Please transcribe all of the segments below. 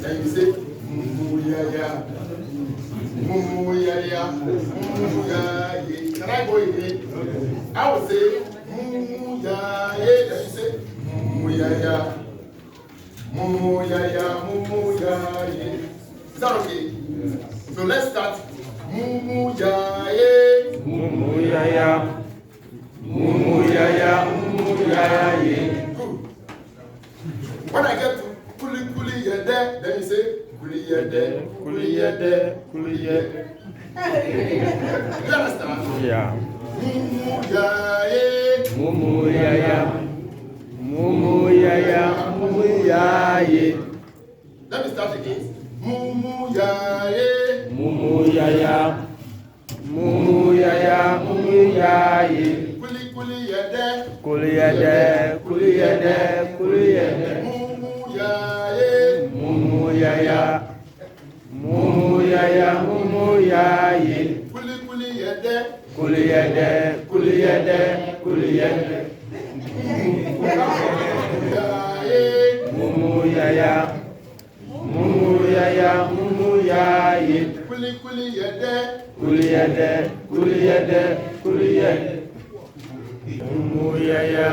Then you say Mumuyaya. Mumuyaya. Mumuyaya. Can I go again? I will say Mumuyaya. Then you say Mumuyaya. Mumuyaya. Mumuyaya. Is that okay? So let's start. Mumuyaya. Mumuyaya. Mumuyaya. Mumuyaya. Good. When I get to Kuli Kuli Yede, then you say Kuli Yede, Kuli Yede, Kuli Yede. You understand? Yeah. Mumuyaya. Mumuyaya. Mumuyaya. Mumuyaya. Let me start again. Mumuyaya. Mumuyaya. Mumuyaya. Mumuyaya. Kuli Kuli Yede. Kuliyade. Kuliyade. Kuliyade. Mumuyaya. Mumuyaya. Mumuyaya. Mumuyaya. Kuli Kuli Yede. Kuliyade. Kuliyade. Kuliyade. Mumuyaya. Mumuyaya. Mumuyaya. Mumuyaya. Kuli Kuli Yede. Kuliyade. Kuliyade. Kuliyade. Mumuyaya.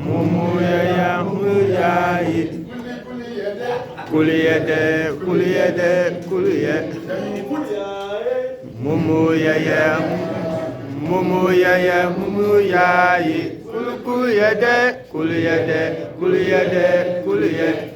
Mumuyaya. Mumuyaya. Kuli Kuli Yede. Kuliyade. Kuliyade. Kuliyade. Then you put Mumuyaya. Mumuyaya. Mumuyaya. Kuliyade. Kuliyade. Kuliyade. Kuliyade.